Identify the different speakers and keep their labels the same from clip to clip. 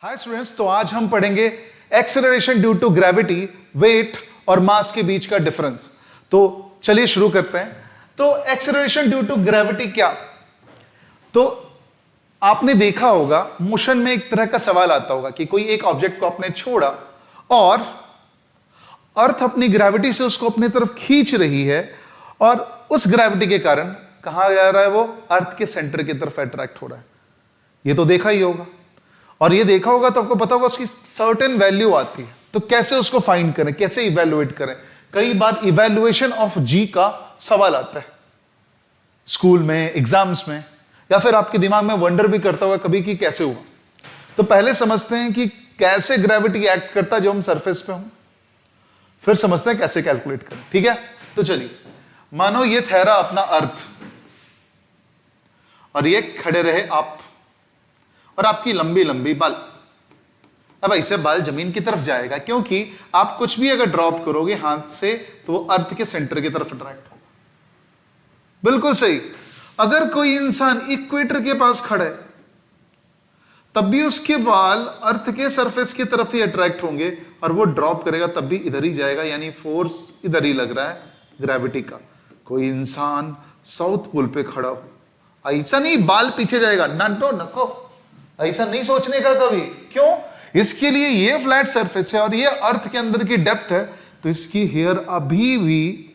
Speaker 1: Hi students, तो आज हम पढ़ेंगे acceleration due to gravity, weight और मास के बीच का डिफरेंस। तो चलिए शुरू करते हैं। तो एक्सेलरेशन ड्यू टू ग्रेविटी क्या? तो आपने देखा होगा मोशन में एक तरह का सवाल आता होगा कि कोई एक ऑब्जेक्ट को आपने छोड़ा और अर्थ अपनी ग्रेविटी से उसको अपनी तरफ खींच रही है और उस ग्रेविटी के कारण कहां जा रहा है? वो अर्थ के सेंटर की तरफ अट्रैक्ट हो रहा है। ये तो देखा ही होगा, और ये देखा होगा तो आपको पता होगा उसकी सर्टेन वैल्यू आती है। तो कैसे उसको फाइंड करें, कैसे इवैल्यूएट करें? कई बार इवैल्यूएशन ऑफ जी का सवाल आता है स्कूल में, एग्जाम्स में, या फिर आपके दिमाग में वंडर भी करता हुआ कभी कि कैसे हुआ। तो पहले समझते हैं कि कैसे ग्रेविटी एक्ट करता है जो हम सरफेस पे हों, फिर समझते हैं कैसे कैलकुलेट करें। ठीक है, तो चलिए, मानो ये ठहरा अपना अर्थ और ये खड़े रहे आप, और आपकी लंबी लंबी बाल। अब ऐसे बाल जमीन की तरफ जाएगा क्योंकि आप कुछ भी अगर ड्रॉप करोगे हाथ से तो वो अर्थ के सेंटर की तरफ अट्रैक्ट होगा। बिल्कुल सही। अगर कोई इंसान इक्वेटर के पास खड़ा है तब भी उसके बाल अर्थ के सरफेस की तरफ ही अट्रैक्ट होंगे और वो ड्रॉप करेगा तब भी इधर ही जाएगा, यानी फोर्स इधर ही लग रहा है ग्रेविटी का। कोई इंसान साउथ पोल पे खड़ा हो, ऐसा नहीं बाल पीछे जाएगा, नटो नको, ऐसा नहीं सोचने का कभी। क्यों? इसके लिए ये फ्लैट सरफेस है और ये अर्थ के अंदर की डेप्थ है, तो इसकी हेयर अभी भी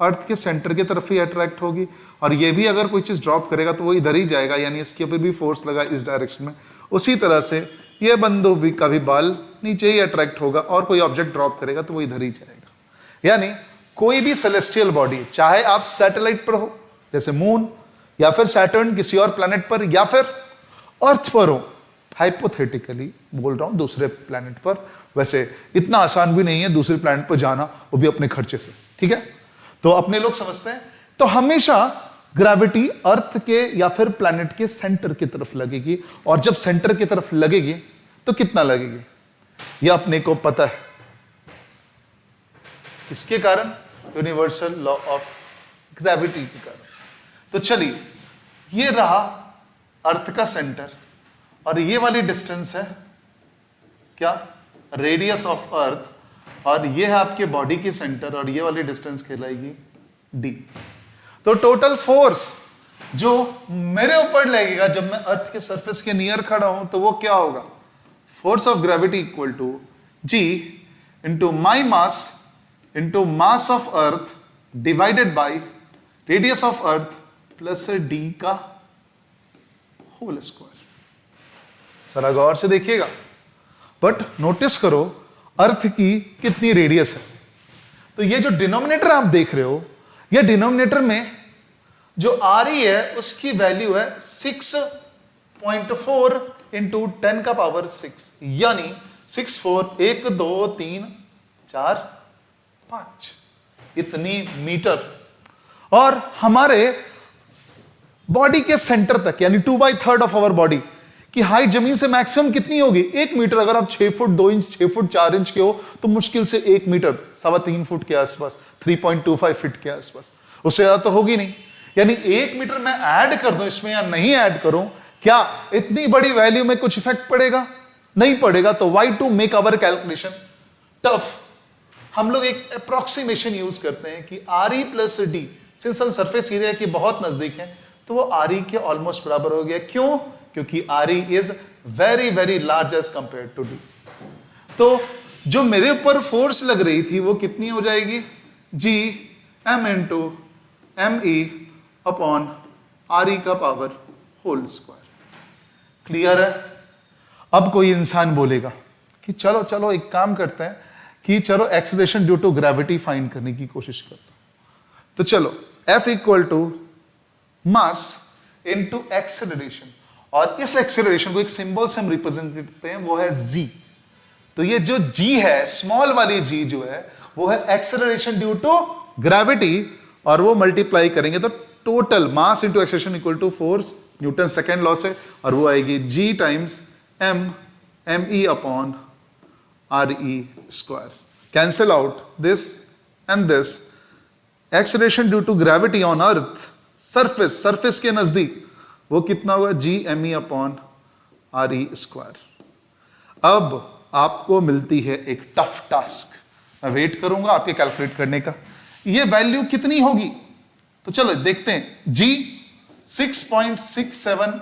Speaker 1: अर्थ के सेंटर की तरफ ही अट्रैक्ट होगी, और ये भी अगर कोई चीज ड्रॉप करेगा तो वो इधर ही जाएगा, यानी इसके ऊपर भी फोर्स लगा इस डायरेक्शन में। उसी तरह से ये बंदो भी कभी बाल नीचे ही अट्रैक्ट होगा और कोई ऑब्जेक्ट ड्रॉप करेगा तो वो इधर ही जाएगा। यानी कोई भी सेलेस्टियल बॉडी, चाहे आप सैटेलाइट पर हो जैसे मून, या फिर सैटर्न किसी और प्लैनेट पर, या फिर अर्थ पर हो, हाइपोथेटिकली बोल रहा हूं दूसरे प्लैनेट पर, वैसे इतना आसान भी नहीं है दूसरे प्लैनेट पर जाना, वो भी अपने खर्चे से। ठीक है, तो अपने लोग समझते हैं। तो हमेशा ग्रेविटी अर्थ के या फिर प्लैनेट के सेंटर की तरफ लगेगी, और जब सेंटर की तरफ लगेगी तो कितना लगेगी यह अपने को पता है। किसके कारण? यूनिवर्सल लॉ ऑफ ग्रेविटी के कारण। तो चलिए, ये रहा अर्थ का सेंटर और ये वाली डिस्टेंस है क्या? रेडियस ऑफ अर्थ, और ये है आपके बॉडी की सेंटर, और ये वाली डिस्टेंस कहलाएगी डी। तो टोटल फोर्स जो मेरे ऊपर लगेगा जब मैं अर्थ के सरफेस के नियर खड़ा हूं तो वो क्या होगा? Force of gravity equal to G into my mass into mass of earth divided by radius of earth plus D का होल स्क्वायर। जरा गौर से देखिएगा, बट नोटिस करो अर्थ की कितनी रेडियस है। तो ये जो डिनोमिनेटर आप देख रहे हो, ये डिनोमिनेटर में जो आ रही है उसकी वैल्यू है 6.4 इंटू 10 का पावर 6, यानी 6 4 1 2 3 4 5 इतनी मीटर। और हमारे बॉडी के सेंटर तक, यानी 2/3 ऑफ आवर बॉडी की हाइट जमीन से मैक्सिमम कितनी होगी? 1 मीटर। अगर आप 6 फुट 2 इंच 6 फुट 4 इंच के हो तो मुश्किल से 1 मीटर, 3.25 फुट के आसपास, 3.25 फीट के आसपास, उससे ज्यादा तो होगी नहीं। यानी 1 मीटर मैं ऐड कर दूं इसमें या नहीं ऐड करूं, क्या इतनी बड़ी वैल्यू में कुछ इफेक्ट पड़ेगा? नहीं पड़ेगा। तो why to make our calculation tough, हम लोग एक अप्रोक्सीमेशन यूज करते हैं कि R E plus D, since हम सरफेस एरिया के बहुत नजदीक हैं तो वो आर ई के ऑलमोस्ट बराबर हो गया। क्यों? क्योंकि R E is very very large as compare to D. तो जो मेरे ऊपर फोर्स लग रही थी वो कितनी हो जाएगी? G M into M E upon R E का पावर होल स्क्वायर। क्लियर है? अब कोई इंसान बोलेगा कि चलो चलो एक काम करते हैं कि चलो acceleration due to gravity find करने की कोशिश करते हैं। तो चलो, F equal to mass into acceleration, और इस एक्सेलरेशन को एक सिंबल से हम रिप्रेजेंट करते हैं, वो है g। तो ये जो g है, स्मॉल वाली g जो है, वो है एक्सेलरेशन ड्यू टू ग्रेविटी, और वो मल्टीप्लाई करेंगे तो total mass into acceleration equal to force, Newton second law से, और वो आएगी g times M E upon R E square. Cancel out this and this. Acceleration due to gravity on earth surface, surface के नजदीक, वो कितना हुआ? G M E upon R E square. अब आपको मिलती है एक टफ टास्क, मैं वेट करूंगा आपके कैलकुलेट करने का। ये वैल्यू कितनी होगी तो चलो देखते हैं। जी 6.67,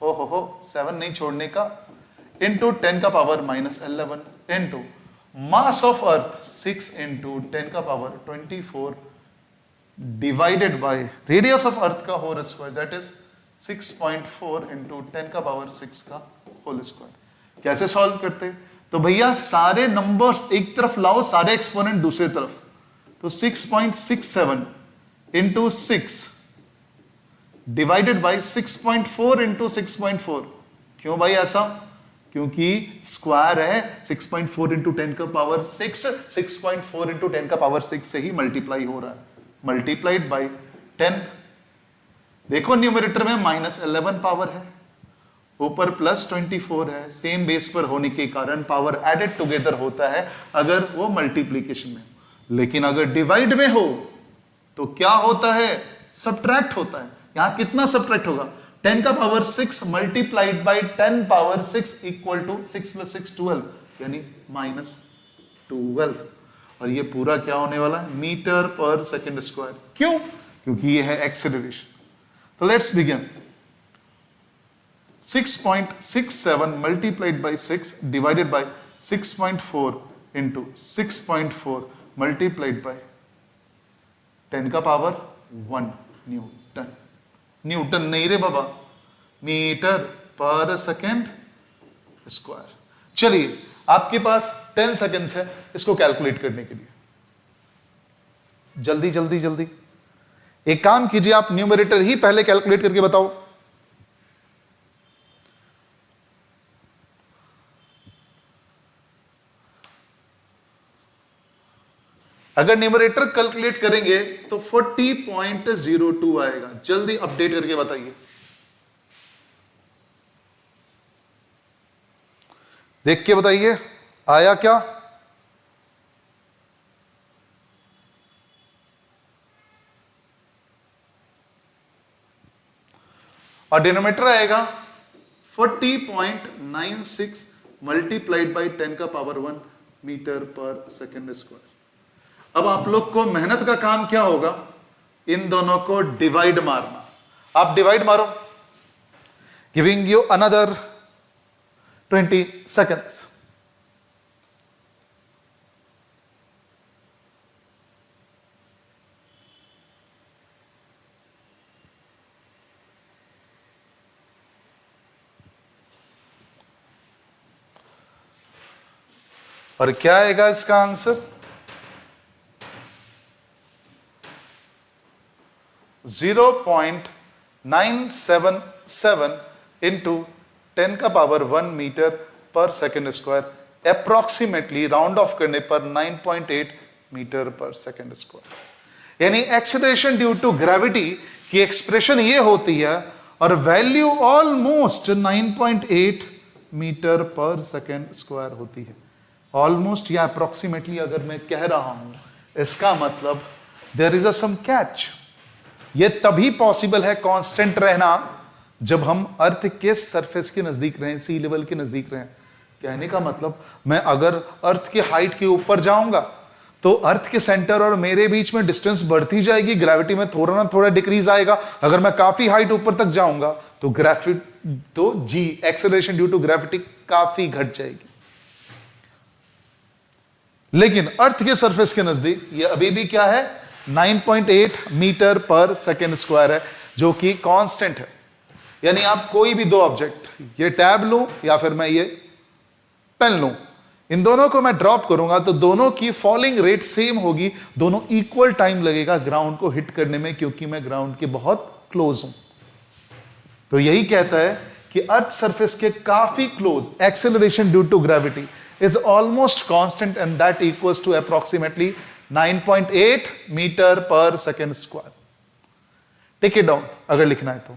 Speaker 1: ओहो 7 नहीं छोड़ने का, इंटू 10 का power -11 into mass of earth 6 into 10 का power 24 divided by radius of earth का whole square, that is 6.4 into 10 का पावर 6 का होल स्क्वायर। कैसे सॉल्व करते? तो भैया सारे नंबर्स एक तरफ लाओ, सारे एक्सपोनेंट दूसरी तरफ। तो 6.67 इंटू 6 डिवाइडेड बाय 6.4 इंटू 6.4। क्यों भाई ऐसा? क्योंकि स्क्वायर है, 6.4 इंटू 10 का पावर 6, 6.4 इंटू 10 का पावर 6 से ही मल्टीप्लाई हो रहा है, मल्टीप्लाइड बाय 10। देखो न्यूमरेटर में -11 पावर है, ऊपर +24 है, सेम बेस पर होने के कारण पावर एडेड टुगेदर होता है अगर वो मल्टीप्लीकेशन में हो। लेकिन अगर डिवाइड में हो तो क्या होता है? सब्ट्रैक्ट होता है। यहां कितना सब्ट्रैक्ट होगा? 10 का power 6 multiplied by 10 power 6 equal to 6 + 6 12, यानी -12। और ये पूरा क्या होने वाला है? Metre per second square. क्यों? क्योंकि ये है एक्सेलरेशन। तो let's begin. 6.67 multiplied by 6 divided by 6.4 into 6.4 multiplied by 10 का पावर 1 न्यूटन। न्यूटन नहीं रे बाबा, मीटर पर सेकेंड स्क्वायर। चलिए आपके पास 10 सेकेंड्स है इसको कैलकुलेट करने के लिए। जल्दी जल्दी जल्दी एक काम कीजिए, आप न्यूमरेटर ही पहले कैलकुलेट करके बताओ। अगर न्यूमरेटर कैलकुलेट करेंगे तो 40.02 आएगा। जल्दी अपडेट करके बताइए। देख के बताइए आया क्या? और डिनोमिनेटर आएगा 40.96 मल्टीप्लाइड बाय 10 का power 1 metre per second square. अब आप लोग को मेहनत का काम क्या होगा? इन दोनों को डिवाइड मारना। आप डिवाइड मारो, गिविंग यू अनदर 20 seconds। और क्या आएगा इसका आंसर? 0.977 इंटू 10 का power 1 metre per second square, approximately round of करने पर 9.8 मीटर पर सेकेंड स्क्वायर। यानी एक्सेलरेशन ड्यू टू ग्रेविटी की एक्सप्रेशन ये होती है और value almost 9.8 metre per second square होती है। ऑलमोस्ट या अप्रोक्सीमेटली अगर मैं कह रहा हूं, इसका मतलब there is a some catch. ये तभी पॉसिबल है कांस्टेंट रहना जब हम अर्थ के सरफेस के नजदीक रहें, सी लेवल के नजदीक रहें। कहने का मतलब मैं अगर अर्थ की हाइट के ऊपर जाऊंगा तो अर्थ के सेंटर और मेरे बीच में डिस्टेंस बढ़ती जाएगी, ग्रेविटी में थोड़ा ना थोड़ा डिक्रीज आएगा। अगर मैं काफी हाइट ऊपर तक जाऊंगा तो जी एक्सेलरेशन ड्यू टू ग्रेविटी काफी घट जाएगी। लेकिन अर्थ के सरफेस के नजदीक ये अभी भी क्या है? 9.8 मीटर पर सेकेंड स्क्वायर है, जो कि कांस्टेंट है। यानी आप कोई भी दो ऑब्जेक्ट, ये टैब लूं या फिर मैं ये पेन लूं, इन दोनों को मैं ड्रॉप करूंगा तो दोनों की फॉलिंग रेट सेम होगी, दोनों इक्वल टाइम लगेगा ग्राउंड को हिट करने में, क्योंकि मैं ग्राउंड के बहुत क्लोज हूं। तो यही कहता है कि अर्थ सरफेस के काफी close acceleration due to gravity is almost constant, and that equals to approximately 9.8 meter per second square. Take it down अगर लिखना है तो,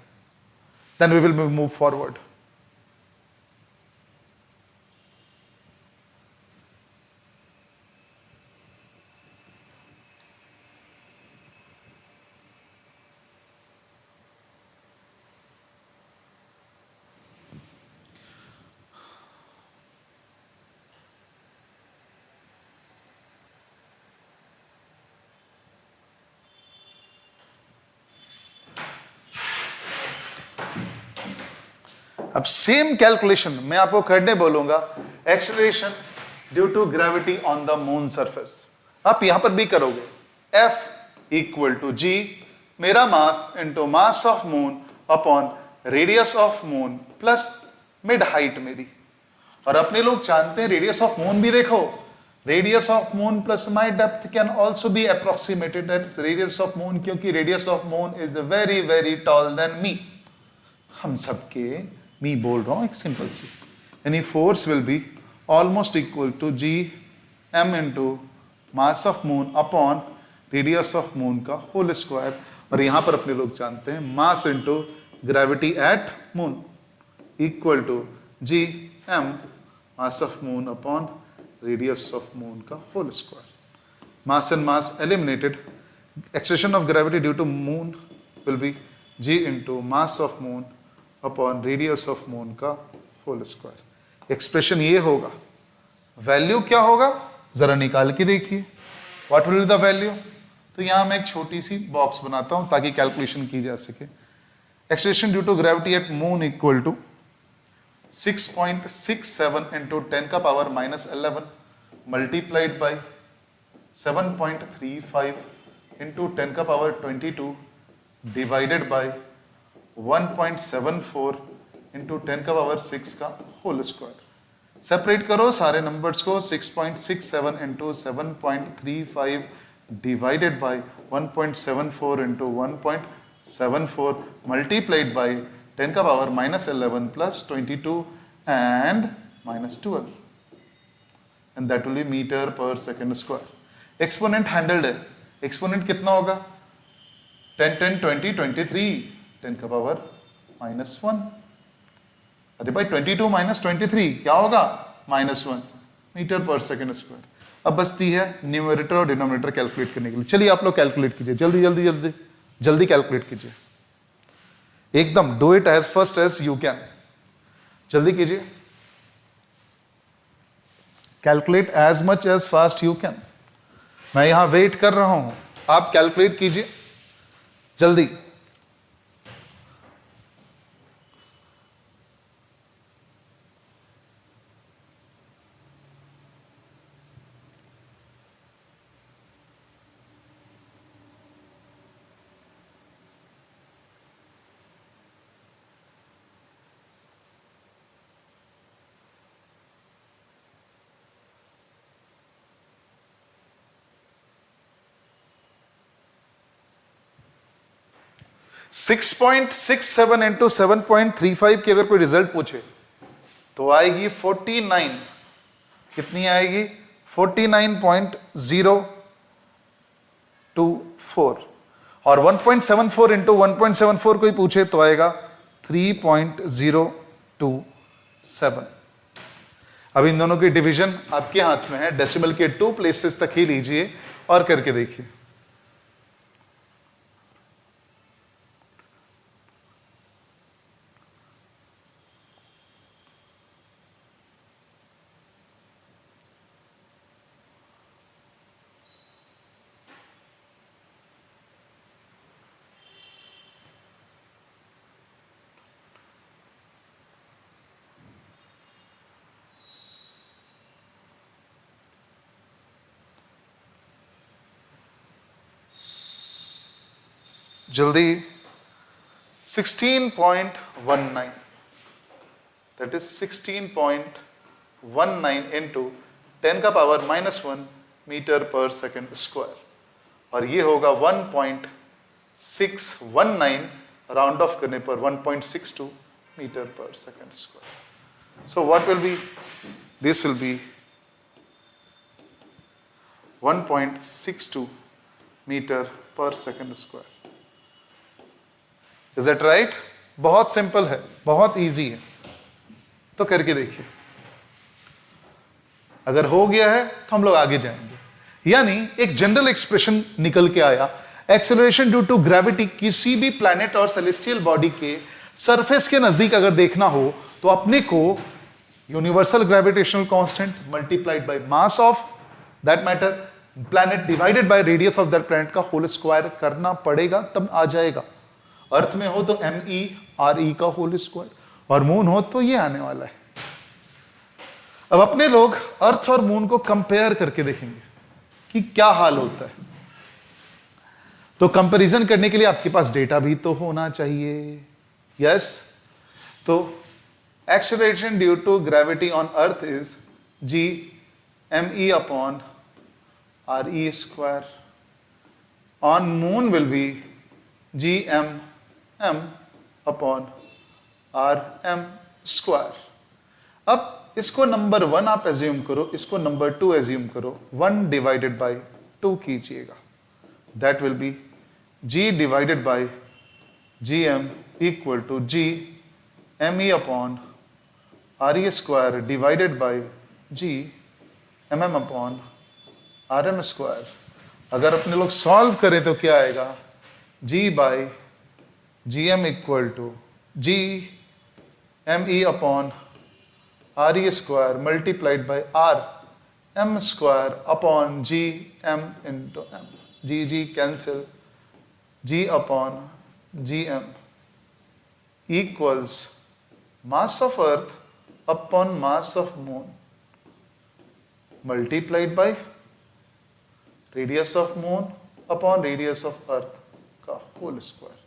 Speaker 1: then we will move forward. अब सेम कैलकुलेशन मैं आपको करने बोलूंगा, acceleration due to gravity on the moon surface. आप यहां पर भी करोगे, F इक्वल टू G, मेरा मास into mass of moon upon radius of moon plus mid height मेरी। और अपने लोग जानते हैं रेडियस ऑफ मून भी देखो, radius of moon plus my depth can also be approximated, that is radius of moon, क्योंकि radius of moon is very very tall than me. हम सबके मी बोल रहा हूं एक सिंपल सी, यानी force will be almost equal to G M into mass of moon upon radius of moon का होल स्क्वायर। और यहां पर अपने लोग जानते हैं mass into gravity at moon equal to G M mass of moon upon radius of moon का whole square. Mass and mass eliminated, acceleration of gravity due to moon will be G into mass of moon upon radius of moon का whole square. Expression ये होगा, value क्या होगा जरा निकाल के देखिए, what will be the value. तो यहां मैं एक छोटी सी बॉक्स बनाता हूं ताकि कैलकुलेशन की जा सके। Acceleration due to gravity at moon equal to 6.67 into 10 का power minus 11 multiplied by 7.35 into 10 का पावर 22 डिवाइडेड बाई 1.74 इंटू 10 का पावर 6 का होल स्क्वायर। सेपरेट करो सारे नंबर्स को, 6.67 into 7.35 divided by 1.74 into 1.74 multiplied by 10 का power minus 11 plus 22 and minus 12 and that will be metre per second square. Exponent handled है, exponent कितना होगा 10 10 20 23 10 का पावर माइनस 1। अरे भाई 22 माइनस 23 क्या होगा -1 मीटर पर सेकेंड स्क्वायर। अब बचती है न्यूमरेटर और डिनोमिनेटर कैलकुलेट करने के लिए। चलिए आप लोग कैलकुलेट कीजिए, जल्दी जल्दी जल्दी जल्दी कैलकुलेट कीजिए, एकदम do it as first as you can, जल्दी कीजिए, calculate as much as fast you can. मैं यहां वेट कर रहा हूं, आप कैलकुलेट कीजिए जल्दी। सिक्स 6.67 इंटू 7.35 की अगर कोई रिजल्ट पूछे तो आएगी 49, कितनी आएगी 49.024। और 1.74 इंटू 1.74 कोई पूछे तो आएगा 3.027। अब इन दोनों की डिवीजन आपके हाथ में है, डेसिमल के 2 प्लेसेस तक ही लीजिए और करके देखिए। जल्दी 16.19, that is 16.19 into 10 का power -1 metre per second square. और ये होगा 1.619, राउंड ऑफ करने पर 1.62 metre per second square. So what will be, this will be 1.62 metre per second square. Is that right? बहुत सिंपल है, बहुत इजी है, तो करके देखिए। अगर हो गया है तो हम लोग आगे जाएंगे। यानी एक जनरल एक्सप्रेशन निकल के आया, एक्सेलरेशन ड्यू टू ग्रेविटी किसी भी प्लैनेट और सेलेस्टियल बॉडी के सरफेस के नजदीक अगर देखना हो तो अपने को universal gravitational constant multiplied by mass of that matter planet divided by radius of that planet का होल स्क्वायर करना पड़ेगा, तब आ जाएगा। अर्थ में हो तो ME RE का होल स्क्वायर, और मून हो तो ये आने वाला है। अब अपने लोग अर्थ और मून को कंपेयर करके देखेंगे कि क्या हाल होता है। तो कंपैरिजन करने के लिए आपके पास डेटा भी तो होना चाहिए। यस, तो acceleration due to gravity on earth is G M E upon R E square, on moon will be G M M upon R M square. अब इसको नंबर 1 आप एज्यूम करो, इसको नंबर 2 एज्यूम करो, 1 डिवाइडेड बाई 2 कीजिएगा, that will be g divided by G M equal to G M E upon R E square divided by G M M upon R M square. अगर अपने लोग solve करें तो क्या आएगा, g by G M equal to G M E upon R E square multiplied by R M square upon G M into M, G G cancel, g upon gm equals mass of earth upon mass of moon multiplied by radius of moon upon radius of earth का whole square.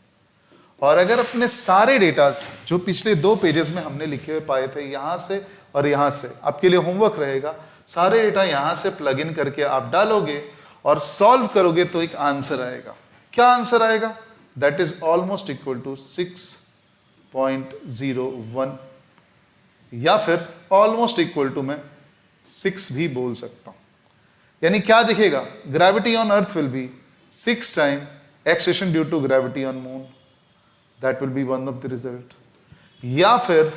Speaker 1: और अगर अपने सारे datas जो पिछले 2 pages में हमने लिखे हुए पाए थे, यहां से और यहां से, आपके लिए होमवर्क रहेगा, सारे डेटा यहां से प्लग इन करके आप डालोगे और सॉल्व करोगे तो एक आंसर आएगा। क्या आंसर आएगा, that is almost equal to 6.01 या फिर ऑलमोस्ट इक्वल टू मैं 6 भी बोल सकता हूं। यानी क्या दिखेगा, gravity on earth will be 6 time acceleration due to gravity on moon, that will be one of the result. या फिर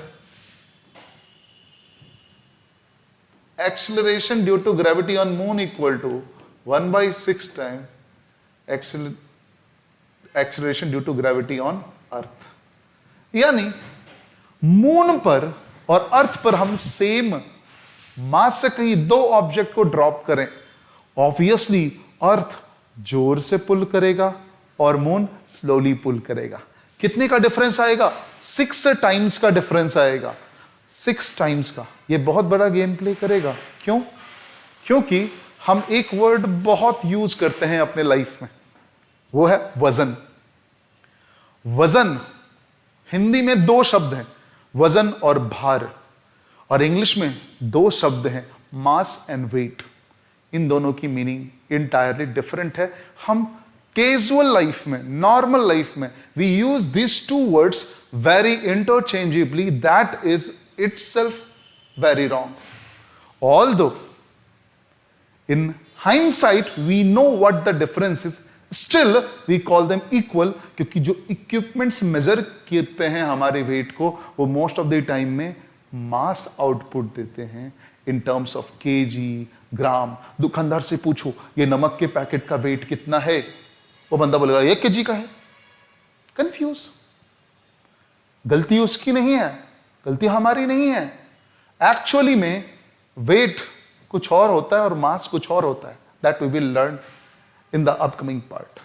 Speaker 1: acceleration due to gravity on moon equal to 1/6 time acceleration due to gravity on earth. यानी moon पर और अर्थ पर हम same mass से कहीं 2 object को ड्रॉप करें, ऑब्वियसली अर्थ जोर से पुल करेगा और मून स्लोली पुल करेगा। कितने का डिफरेंस आएगा, 6 टाइम्स का डिफरेंस आएगा, 6 टाइम्स का। यह बहुत बड़ा गेम प्ले करेगा। क्यों? क्योंकि हम एक वर्ड बहुत यूज करते हैं अपने लाइफ में, वो है वजन। वजन हिंदी में 2 शब्द हैं, वजन और भार, और इंग्लिश में 2 शब्द हैं, मास एंड वेट। इन दोनों की मीनिंग इंटायरली डिफरेंट है। हम कैजुअल लाइफ में, नॉर्मल लाइफ में we use this 2 words very interchangeably, that is itself very wrong. Although in hindsight we know what the difference is, still we call them equal, क्योंकि जो equipments major करते हैं हमारे wait को, वो most of the time में मास output देते हैं इन टर्म्स ऑफ केजी, ग्राम। दुकानदार से पूछो ये नमक के पैकेट का वेट कितना है, वो बंदा बोलेगा 1 केजी का है। कंफ्यूज। गलती उसकी नहीं है, गलती हमारी नहीं है। एक्चुअली में वेट कुछ और होता है और मास कुछ और होता है, that we will learn in the upcoming part.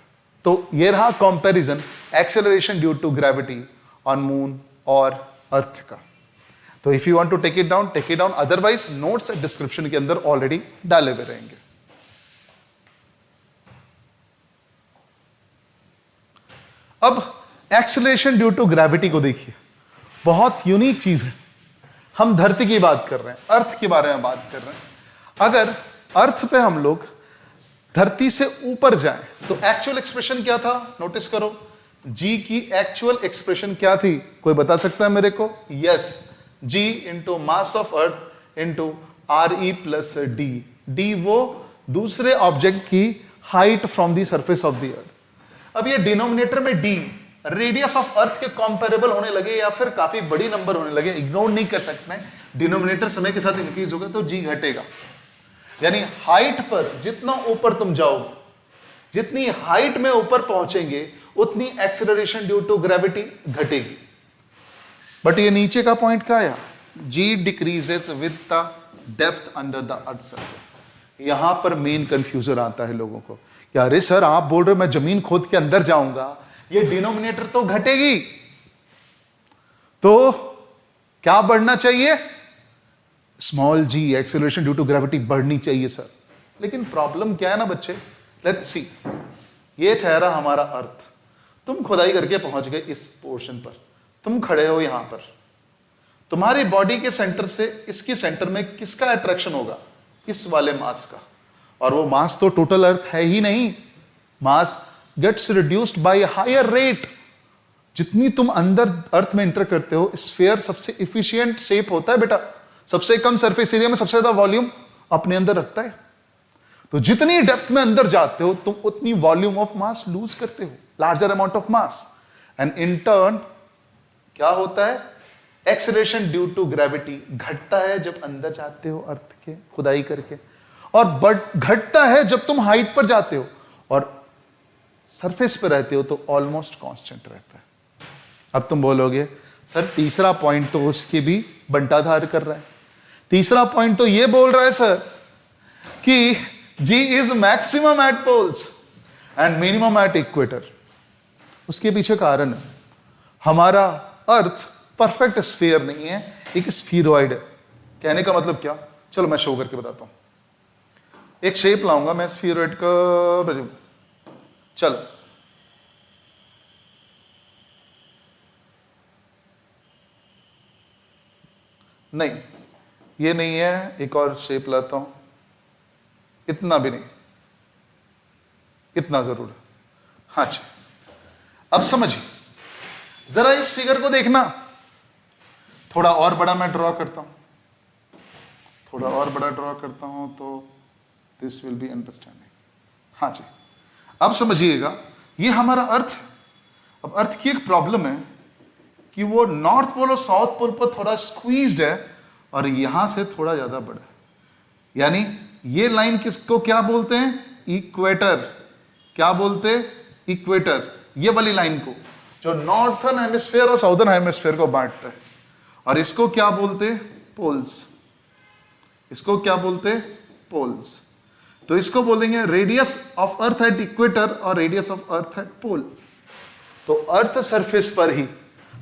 Speaker 1: तो ये रहा comparison acceleration due to gravity on moon और अर्थ का। तो if you want to take it down, take it down, otherwise notes description के अंदर ऑलरेडी डाले हुए रहेंगे। अब एक्सेलरेशन ड्यू टू ग्रेविटी को देखिए, बहुत यूनिक चीज है। हम धरती की बात कर रहे हैं, अर्थ के बारे में बात कर रहे हैं। अगर अर्थ पे हम लोग धरती से ऊपर जाएं तो एक्चुअल एक्सप्रेशन क्या था, नोटिस करो। जी की एक्चुअल एक्सप्रेशन क्या थी, कोई बता सकता है मेरे को? Yes, G into mass of earth into R E plus D. D वो दूसरे ऑब्जेक्ट की height from the surface of the earth. अब ये डिनोमिनेटर में डी रेडियस ऑफ अर्थ के कंपेरेबल होने लगे या फिर काफी बड़ी नंबर होने लगे, इग्नोर नहीं कर सकते हैं। डिनोमिनेटर समय के साथ इंक्रीज होगा तो जी घटेगा। यानी हाइट पर जितना ऊपर तुम जाओगे, जितनी हाइट में ऊपर पहुंचेंगे, उतनी एक्सेलरेशन ड्यू टू ग्रेविटी घटेगी। बट ये नीचे का पॉइंट क्या आया, G decreases with the depth under the earth surface. यहां पर मेन कंफ्यूजन आता है लोगों को कि अरे सर आप बोल रहे हो मैं जमीन खोद के अंदर जाऊंगा, ये डिनोमिनेटर तो घटेगी। तो क्या बढ़ना चाहिए? Small G, acceleration due to gravity बढ़नी चाहिए सर। लेकिन प्रॉब्लम क्या है ना बच्चे, लेट्स सी, ये ठहरा हमारा अर्थ, तुम खुदाई करके पहुंच गए इस पोर्शन पर, तुम खड़े हो यहां पर, तुम्हारी बॉडी के सेंटर से इसके सेंटर में किसका अट्रैक्शन होगा? इस वाले मास का। और वो मास तो टोटल अर्थ है ही नहीं, mass gets reduced by higher rate. जितनी तुम अंदर अर्थ में इंटर करते हो, स्फीयर सबसे इफिशिएंट शेप होता है बेटा, सबसे कम सरफेस एरिया में सबसे ज्यादा वॉल्यूम अपने अंदर रखता है। तो जितनी डेप्थ में अंदर जाते हो तुम उतनी वॉल्यूम ऑफ मास लूज करते हो, larger amount of mass. And in turn क्या होता है? एक्सेलरेशन ड्यू टू ग्रेविटी घटता है जब अंदर जाते हो अर्थ के खुदाई करके, और घटता है जब तुम हाइट पर जाते हो, और सरफेस पर रहते हो तो ऑलमोस्ट कांस्टेंट रहता है। अब तुम बोलोगे सर तीसरा पॉइंट तो उसके भी बंटाधार कर रहा है। तीसरा पॉइंट तो ये बोल रहा है सर कि G is maximum at poles and minimum at equator. उसके पीछे कारण है, हमारा अर्थ परफेक्ट स्फीयर नहीं है, एक स्फीरॉइड है। कहने का मतलब क्या? चलो मैं शो करके बताता हूं। एक शेप लाऊंगा मैं स्फीरॉइड का, चलो नहीं, ये नहीं है, एक और शेप लाता हूं। इतना भी नहीं, इतना जरूर है। हाँ जी, अब समझिए जरा इस फिगर को देखना। थोड़ा और बड़ा मैं ड्रॉ करता हूं, थोड़ा और बड़ा ड्रॉ करता हूं तो दिस विल बी अंडरस्टैंडिंग। हाँ जी, अब समझिएगा, ये हमारा अर्थ है। अब अर्थ की एक प्रॉब्लम है कि वो नॉर्थ पोल और साउथ पोल पर थोड़ा स्क्वीज्ड है और यहां से थोड़ा ज्यादा बड़ा है। यानी ये लाइन किसको क्या बोलते हैं? इक्वेटर। क्या बोलते? इक्वेटर। ये वाली लाइन को जो नॉर्थर्न हेमिस्फीयर और साउदर्न हेमिस्फीयर को बांटता है। और इसको क्या बोलते? पोल्स। इसको क्या बोलते? पोल्स। तो इसको बोलेंगे radius of earth at equator और radius of earth at pole. तो अर्थ सरफेस पर ही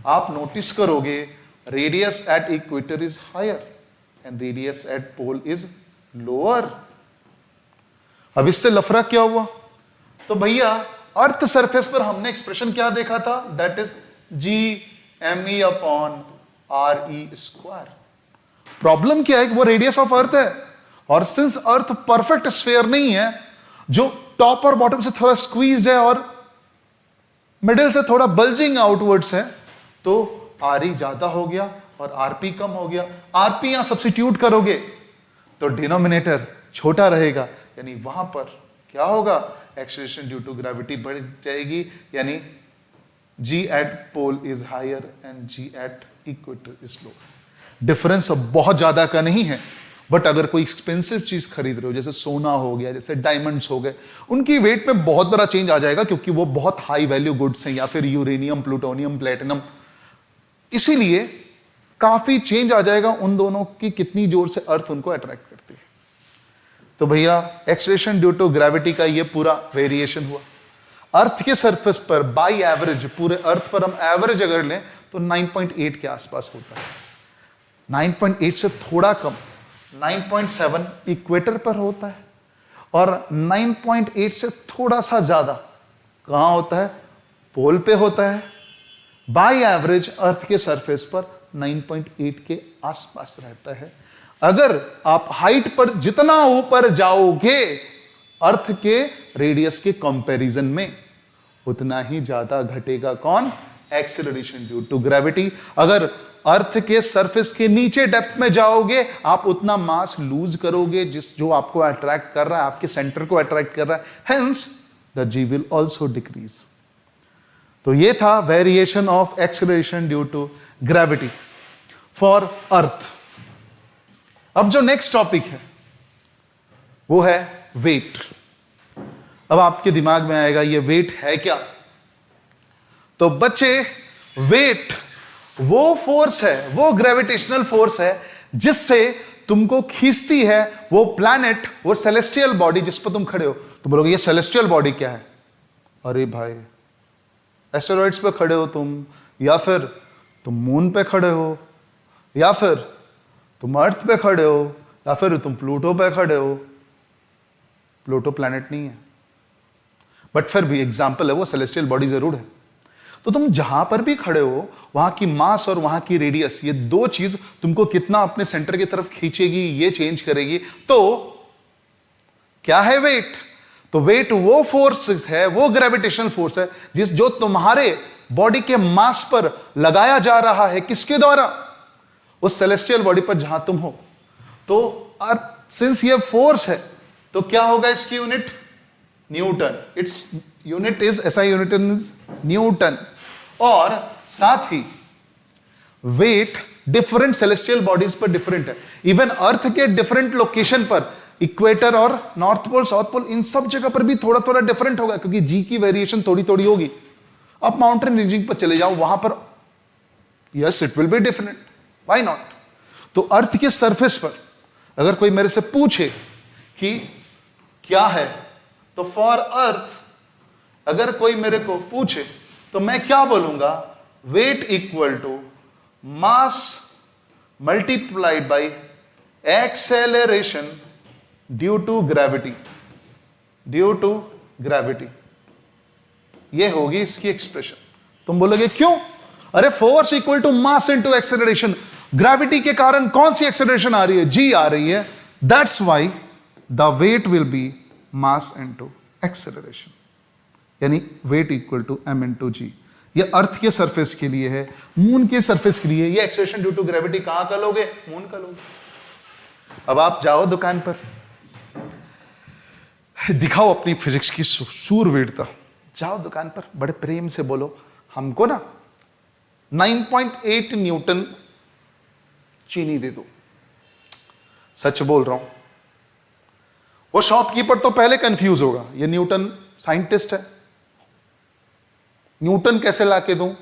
Speaker 1: आप नोटिस करोगे radius at equator is higher and radius at pole is lower. अब इससे लफड़ा क्या हुआ? तो भैया अर्थ सरफेस पर हमने एक्सप्रेशन क्या देखा था? That is GME upon RE square. Problem क्या है कि वो रेडियस ऑफ अर्थ है, और सिंस अर्थ परफेक्ट स्फीयर नहीं है, जो टॉप और बॉटम से थोड़ा स्क्वीज्ड है और मिडिल से थोड़ा बल्जिंग आउटवर्ड्स है, तो RE ज्यादा हो गया और RP कम हो गया। RP यहां सब्स्टिट्यूट करोगे तो डिनोमिनेटर छोटा रहेगा, यानी वहां पर क्या होगा? एक्सेलरेशन ड्यू टू ग्रेविटी बढ़ जाएगी, यानी G at pole is higher and G at equator is lower. Difference अब बहुत ज्यादा का नहीं है, बट अगर कोई एक्सपेंसिव चीज खरीद रहे हो, जैसे सोना हो गया, जैसे डायमंड्स हो गए, उनकी वेट में बहुत बड़ा चेंज आ जाएगा, क्योंकि वो बहुत हाई वैल्यू गुड्स हैं, या फिर यूरेनियम, प्लूटोनियम, प्लेटिनम। इसीलिए काफी चेंज आ जाएगा उन दोनों की, कितनी जोर से अर्थ उनको अट्रैक्ट करती है। तो भैया एक्सेलरेशन ड्यू टू ग्रेविटी का ये पूरा वेरिएशन हुआ। अर्थ के सरफेस पर बाई एवरेज, पूरे अर्थ पर हम एवरेज अगर लें तो 9.8 के आसपास होता है। 9.8 से थोड़ा कम 9.7 इक्वेटर पर होता है, और 9.8 से थोड़ा सा ज्यादा कहां होता है? पोल पे होता है। बाई एवरेज अर्थ के सरफेस पर 9.8 के आसपास रहता है। अगर आप हाइट पर जितना ऊपर जाओगे अर्थ के रेडियस के कंपैरिजन में, उतना ही ज्यादा घटेगा कौन? Acceleration due to gravity. अगर अर्थ के सरफेस के नीचे डेप्थ में जाओगे, आप उतना मास लूज करोगे जो आपको अट्रैक्ट कर रहा है, आपके सेंटर को अट्रैक्ट कर रहा है, hence the G will also decrease. तो ये था variation of acceleration due to gravity for earth. अब जो नेक्स्ट टॉपिक है वो है वेट। अब आपके दिमाग में आएगा ये वेट है क्या? तो बच्चे, वेट वो फोर्स है, वो ग्रेविटेशनल फोर्स है जिससे तुमको खींचती है वो प्लैनेट, वो सेलेस्टियल बॉडी जिस पर तुम खड़े हो। तुम बोलोगे ये सेलेस्टियल बॉडी क्या है? अरे भाई, एस्टेरॉइड्स पे खड़े हो तुम, या फिर तुम मून पे खड़े हो, या फिर तुम अर्थ पे खड़े हो, या फिर तुम प्लूटो पे खड़े हो। प्लूटो प्लैनेट नहीं है, बट फिर भी एग्जाम्पल है, वो सेलेस्टियल बॉडी जरूर है। तो तुम जहां पर भी खड़े हो, वहां की मास और वहां की रेडियस, ये दो चीज तुमको कितना अपने सेंटर की तरफ खींचेगी, ये चेंज करेगी। तो क्या है वेट? तो वेट वो फोर्स है, वो ग्रेविटेशनल फोर्स है जो तुम्हारे बॉडी के मास पर लगाया जा रहा है। किसके द्वारा? उस सेलेस्टियल बॉडी पर जहां तुम हो। तो अर्थ सिंस ये फोर्स है, तो क्या होगा इसकी unit? Newton. Its unit is SI unit is Newton. और साथ ही वेट डिफरेंट सेलेस्टियल बॉडीज पर डिफरेंट है। इवन अर्थ के डिफरेंट लोकेशन पर, इक्वेटर और नॉर्थ पोल, साउथ पोल, इन सब जगह पर भी थोड़ा थोड़ा डिफरेंट होगा, क्योंकि जी की वेरिएशन थोड़ी थोड़ी होगी। आप माउंटेन रेंजिंग पर चले जाओ, वहां पर yes it will be different, why not? तो अर्थ के सरफेस पर अगर कोई मेरे से पूछे कि क्या है, तो फॉर अर्थ अगर कोई मेरे को पूछे तो मैं क्या बोलूंगा? Weight equal to mass multiplied by acceleration due to gravity. Due to gravity, ये होगी इसकी एक्सप्रेशन। तुम बोलोगे क्यों? अरे force equal to mass into acceleration, gravity के कारण कौन सी एक्सेलरेशन आ रही है? जी आ रही है। That's why the weight will be mass into acceleration, यानी weight equal to m into G. ये अर्थ के सरफेस के लिए है, मून के सरफेस के लिए ये एक्सेलरेशन ड्यू टू ग्रेविटी कहां का लोगे? मून का लोगे। अब आप जाओ दुकान पर, दिखाओ अपनी फिजिक्स की सूरवीरता। जाओ दुकान पर, बड़े प्रेम से बोलो हमको ना 9.8 न्यूटन चीनी दे दो। सच बोल रहा हूं, वो शॉपकीपर तो पहले कंफ्यूज होगा, ये न्यूटन साइंटिस्ट है, न्यूटन कैसे लाके दूं?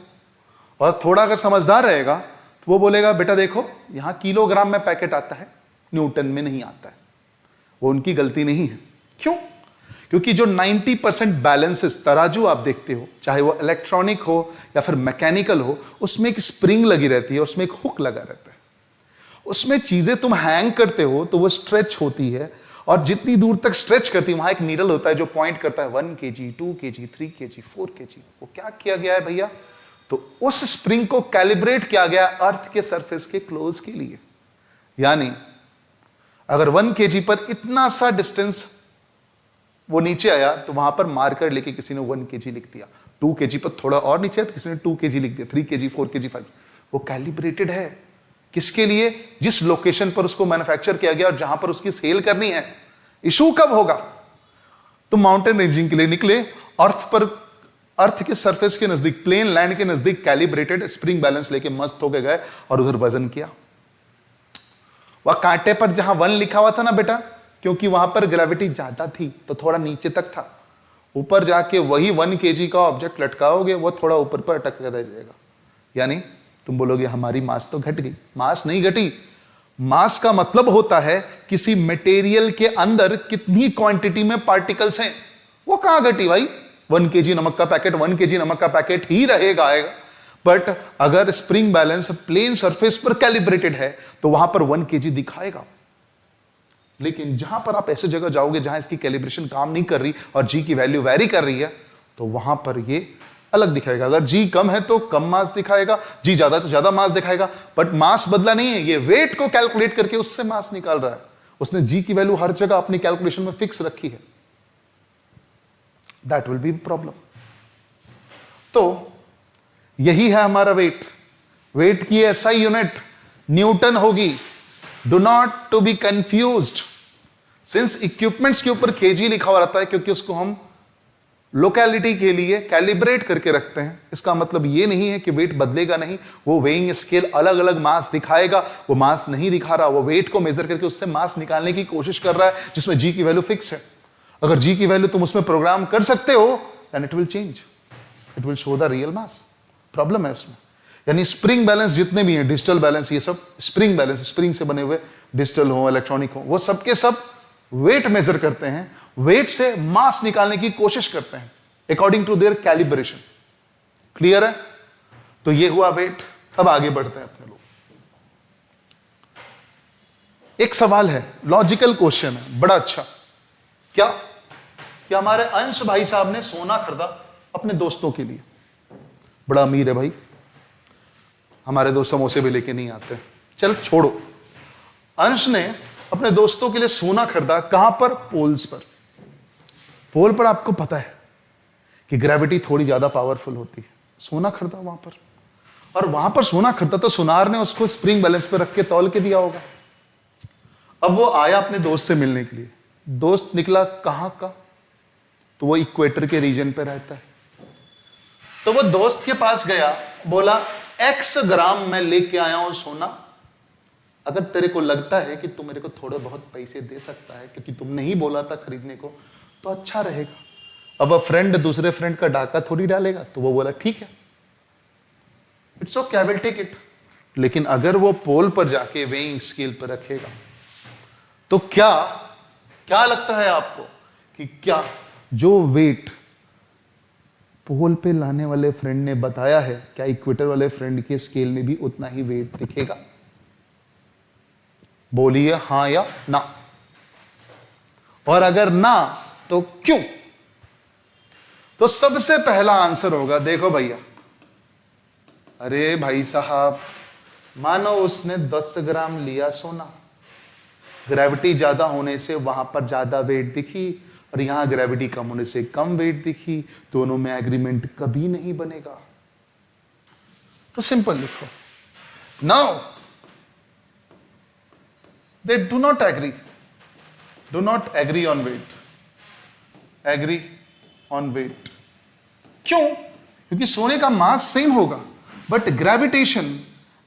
Speaker 1: और थोड़ा अगर समझदार रहेगा तो वो बोलेगा बेटा देखो यहां किलोग्राम में पैकेट आता है, न्यूटन में नहीं आता है। वो उनकी गलती नहीं है। क्यों? क्योंकि जो 90% बैलेंसेस तराजू आप देखते हो, चाहे वो इलेक्ट्रॉनिक हो या फिर मैकेनिकल हो, उसमें एक स्प्रिंग लगी रहती है, उसमें एक हुक लगा रहता है। उसमें चीजें तुम हैंग करते हो तो वो स्ट्रेच होती है, और जितनी दूर तक स्ट्रेच करती है वहां एक नीडल होता है जो पॉइंट करता है 1 kg, 2 kg, 3 kg, 4 kg। वो क्या किया गया है भैया? तो उस स्प्रिंग को कैलिब्रेट किया गया अर्थ के सरफेस के क्लोज के लिए। यानी अगर 1 kg पर इतना सा डिस्टेंस वो नीचे आया तो वहां पर मार्कर लेके किसी ने 1 kg लिख दिया। 2 kg पर थोड़ा और नीचे तो किसी ने 2 kg लिख दिया, 3 kg, 4 kg, 5। वो कैलिब्रेटेड है किसके लिए? जिस लोकेशन पर उसको मैन्युफैक्चर किया गया और जहां पर उसकी सेल करनी है। इशू कब होगा? तो माउंटेन रेंजिंग के लिए निकले, अर्थ पर, अर्थ के सरफेस के नजदीक, प्लेन लैंड के नजदीक कैलिब्रेटेड स्प्रिंग बैलेंस लेके मस्त होके गए और उधर वजन किया। वह कांटे पर जहां 1 लिखा हुआ था ना बेटा, क्योंकि वहां पर ग्रेविटी ज्यादा थी तो थोड़ा नीचे तक था। ऊपर जाके वही 1 kg का ऑब्जेक्ट लटकाओगे, वो थोड़ा ऊपर पर अटक कर रह जाएगा। यानी तुम बोलोगे हमारी मास तो घट गई। मास नहीं घटी। मास का मतलब होता है किसी मटेरियल के अंदर कितनी क्वांटिटी में पार्टिकल्स हैं। वो कहां घटी भाई? 1 kg नमक का पैकेट 1 kg नमक का पैकेट ही रहेगा आएगा। बट अगर स्प्रिंग बैलेंस प्लेन सरफेस पर कैलिब्रेटेड है तो वहां पर 1 kg दिखाएगा। लेकिन जहां पर आप ऐसे जगह जाओगे जहां इसकी कैलिब्रेशन काम नहीं कर रही और जी की वैल्यू वैरी कर रही है, तो वहां पर ये अलग दिखाएगा। अगर जी कम है तो कम मास दिखाएगा, जी ज्यादा तो ज्यादा मास दिखाएगा। बट मास बदला नहीं है, ये वेट को कैलकुलेट करके उससे मास निकाल रहा है। उसने जी की वैल्यू हर जगह अपनी कैलकुलेशन में फिक्स रखी है। That will be problem. तो यही है हमारा वेट। वेट की एसआई यूनिट न्यूटन होगी। Do not to be confused. Since equipments के ऊपर केजी लिखा हुआ रहता है, क्योंकि उसको हम लोकेलिटी के लिए कैलिब्रेट करके रखते हैं। इसका मतलब ये नहीं है कि वेट बदलेगा नहीं। वो वेइंग स्केल अलग अलग मास दिखाएगा, वो मास नहीं दिखा रहा, वो वेट को मेजर करके उससे मास निकालने की कोशिश कर रहा है, जिसमें जी की वैल्यू फिक्स है। अगर जी की वैल्यू तुम उसमें प्रोग्राम कर सकते हो, then it will change, it will show the real mass. Problem है उसमें। यानी स्प्रिंग बैलेंस जितने भी हैं, डिजिटल बैलेंस, ये सब स्प्रिंग बैलेंस, स्प्रिंग से बने हुए, डिजिटल हो, इलेक्ट्रॉनिक हो, वो सबके सब वेट मेजर करते हैं। वेट से मास निकालने की कोशिश करते हैं according to their calibration. Clear है? तो ये हुआ वेट। अब आगे बढ़ते हैं अपने लोग। एक सवाल है, लॉजिकल क्वेश्चन है, बड़ा अच्छा। क्या हमारे अंश भाई साहब ने सोना खरीदा अपने दोस्तों के लिए? बड़ा अमीर है भाई, हमारे दोस्त समोसे भी लेके नहीं आते, चल छोड़ो। अंश ने अपने दोस्तों के लिए सोना खरीदा, कहां पर? पोल्स पर। पोल पर आपको पता है कि ग्रेविटी थोड़ी ज्यादा पावरफुल होती है, सोना खरीदा वहां पर। और वहां पर सोना खरीदा तो सुनार ने उसको स्प्रिंग बैलेंस पे रख के तौल के दिया होगा। अब वो आया अपने दोस्त से मिलने के लिए, दोस्त निकला कहां का? तो वो इक्वेटर के रीजन पे रहता है। तो वो दोस्त के पास गया, बोला x ग्राम मैं लेके आया हूं सोना, अगर तेरे को लगता है कि तू मेरे को थोड़े बहुत पैसे दे सकता है क्योंकि तुमने ही बोला था खरीदने को, तो अच्छा रहेगा। अब वो फ्रेंड दूसरे फ्रेंड का डाका थोड़ी डालेगा, तो वो बोला ठीक है, it's okay, I will take it. लेकिन अगर वो पोल पर जाके वेइंग स्केल पर रखेगा, तो क्या लगता है आपको कि क्या जो वेट पोल पे लाने वाले फ्रेंड ने बताया है, क्या इक्वेटर वाले फ्रेंड के स्केल में भी उतना ही वेट दिखेगा? बोलिए हां या ना। और अगर ना तो क्यों? तो सबसे पहला आंसर होगा, देखो भैया, अरे भाई साहब, मानो उसने 10 ग्राम लिया सोना, ग्रेविटी ज्यादा होने से वहां पर ज्यादा वेट दिखी और यहां ग्रेविटी कम होने से कम वेट दिखी, दोनों में एग्रीमेंट कभी नहीं बनेगा। तो सिंपल लिखो, now they do not agree on weight, agree on weight. क्यों? क्योंकि सोने का मास सेम होगा, but gravitation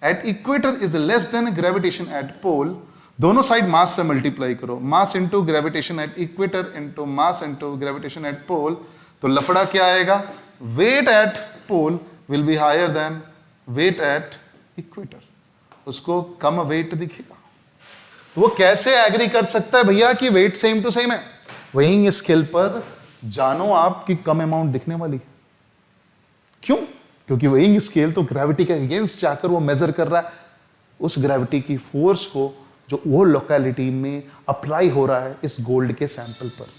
Speaker 1: at equator is less than gravitation at pole. दोनों साइड मास से मल्टीप्लाई करो, mass into gravitation at equator into mass into gravitation at pole, तो लफड़ा क्या आएगा? Weight at pole will be higher than weight at equator, उसको कम wait दिखेगा। तो वो कैसे एग्री कर सकता है भैया कि वेट सेम टू सेम है? वेइंग स्केल पर जानो आप कि कम अमाउंट दिखने वाली है। क्यों? क्योंकि वेइंग स्केल तो ग्रेविटी के अगेंस्ट जाकर वो मेजर कर रहा है उस ग्रेविटी की फोर्स को जो वो लोकेलिटी में अप्लाई हो रहा है इस गोल्ड के सैंपल पर।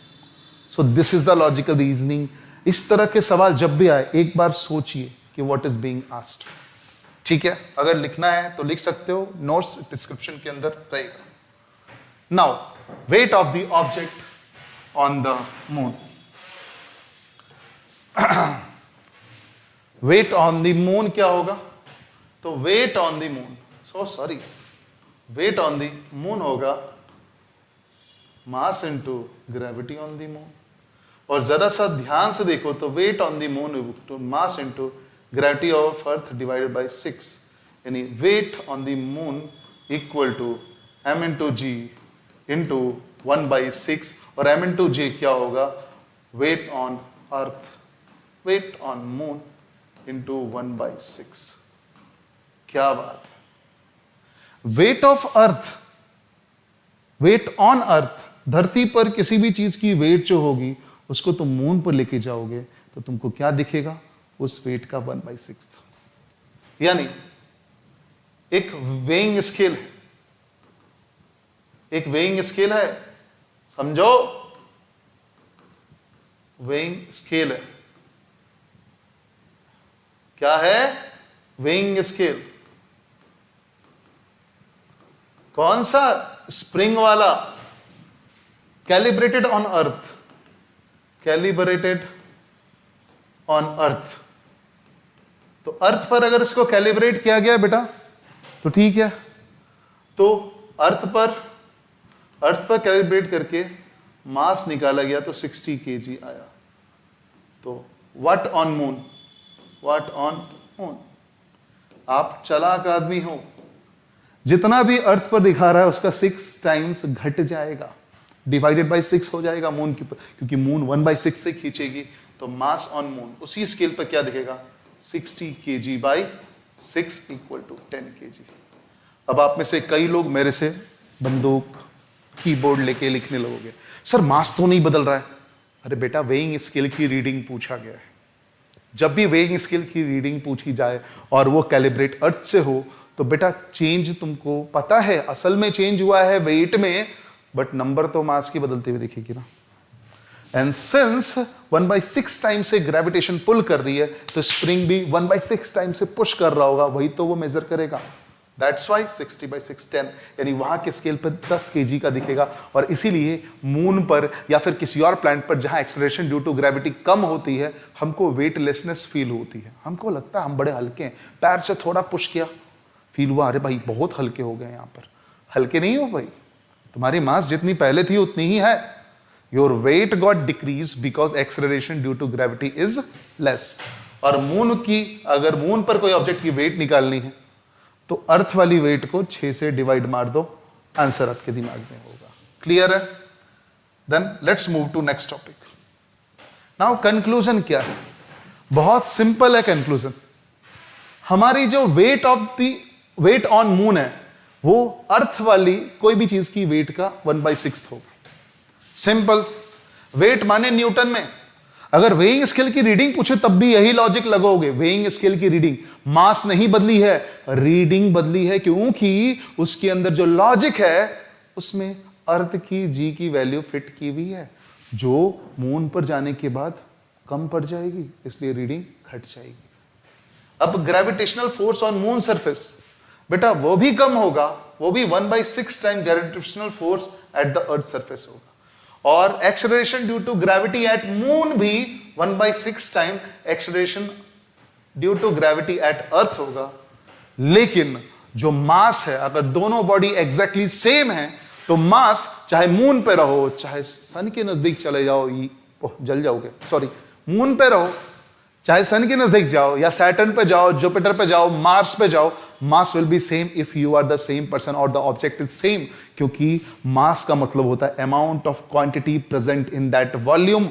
Speaker 1: So this is the logical reasoning. इस तरह के सवाल जब भी आए एक बार सोचिए कि व्हाट इज बीइंग आस्क्ड। ठीक है, अगर लिखना है तो लिख सकते हो, नोट्स डिस्क्रिप्शन के अंदर रहेगा। Now weight of the object on the moon. Weight on the moon क्या होगा? तो weight on the moon, weight on the moon होगा mass into gravity on the moon. और जरा सा ध्यान से देखो तो weight on the moon to mass into gravity of earth divided by 6, यानी weight on the moon equal to m into G into 1/6। और m इंटू जी क्या होगा? Weight on earth, weight on moon into 1/6। क्या बात है! Weight of earth, weight on earth, धरती पर किसी भी चीज की वेट जो होगी उसको तुम मून पर लेके जाओगे तो तुमको क्या दिखेगा? उस वेट का 1/6। यानी एक वेइंग स्केल है, एक वेइंग स्केल है, समझो, वेइंग स्केल है। क्या है? Weighing scale. कौन सा? स्प्रिंग वाला, calibrated on earth, calibrated on earth. तो अर्थ पर अगर इसको कैलिब्रेट किया गया बेटा तो ठीक है, तो अर्थ पर कैलिब्रेट करके मास निकाला गया तो 60 kg आया। तो what on moon, what on moon. आप चालाक आदमी हो, जितना भी अर्थ पर दिखा रहा है उसका 6 टाइम्स घट जाएगा, डिवाइडेड बाय 6 हो जाएगा मून की, क्योंकि मून 1/6 से खींचेगी। तो मास ऑन मून उसी स्केल पर क्या दिखेगा? 60 kg by 6 equal to 10 kg। अब आप में से कई लोग मेरे से बंदूक कीबोर्ड लेके लिखने लगोगे, सर मास तो नहीं बदल रहा है। अरे बेटा, वेइंग स्केल की रीडिंग पूछा गया है। जब भी वेइंग स्केल की रीडिंग पूछी जाए और वो कैलिब्रेट अर्थ से हो तो बेटा चेंज तुमको पता है, असल में चेंज हुआ है वेट में, बट नंबर तो मास की बदलते हुए दिखेगी ना। एंड सिंस 1/6 टाइम से ग्रेविटेशन पुल कर रही है, तो स्प्रिंग भी 1/6 टाइम से पुश कर रहा होगा, वही तो वो मेजर करेगा। दैट्स वाई 60/6 10, यानी वहां के स्केल पर 10 kg का दिखेगा। और इसीलिए मून पर या फिर किसी और प्लैनेट पर जहां एक्सेलरेशन ड्यू टू ग्रेविटी कम होती है, हमको वेटलेसनेस फील होती है। हमको लगता है हम बड़े हल्के हैं, पैर से थोड़ा पुश किया, फील हुआ अरे भाई बहुत हल्के हो गए। यहां पर हल्के नहीं हो भाई, तुम्हारी मास जितनी पहले थी उतनी ही है। Your weight got decrease because acceleration due to gravity is less. और मून की, अगर मून पर कोई ऑब्जेक्ट की वेट निकालनी है तो अर्थ वाली वेट को 6 से डिवाइड मार दो, आंसर आपके दिमाग में होगा। क्लियर है? Then let's move to next topic. Now conclusion क्या है? बहुत सिंपल है कंक्लूजन। हमारी जो वेट ऑन मून है वो अर्थ वाली कोई भी चीज की वेट का 1/6 होगा। सिंपल। वेट माने न्यूटन में। अगर वेइंग स्केल की रीडिंग पूछे तब भी यही लॉजिक लगोगे। वेइंग स्केल की रीडिंग, मास नहीं बदली है, रीडिंग बदली है, क्योंकि उसके अंदर जो लॉजिक है उसमें अर्थ की जी की वैल्यू फिट की हुई है, जो मून पर जाने के बाद कम पड़ जाएगी, इसलिए रीडिंग घट जाएगी। अब gravitational force on moon surface, बेटा वो भी कम होगा, वो भी 1/6 time gravitational force at the earth surface होगा। और acceleration due to gravity at moon भी 1/6 time acceleration due to gravity at earth होगा। लेकिन जो मास है, अगर दोनों बॉडी एग्जैक्टली सेम है, तो मास चाहे मून पे रहो, चाहे सन के नजदीक चले जाओ, जल जाओगे, सॉरी, मून पे रहो, चाहे सन के नजदीक जाओ, या सैटर्न पे जाओ, जुपिटर पे जाओ, मार्स पे जाओ, mass will be same if you are the same person और द ऑब्जेक्ट इज सेम। क्योंकि मास का मतलब होता है amount of quantity present in that volume,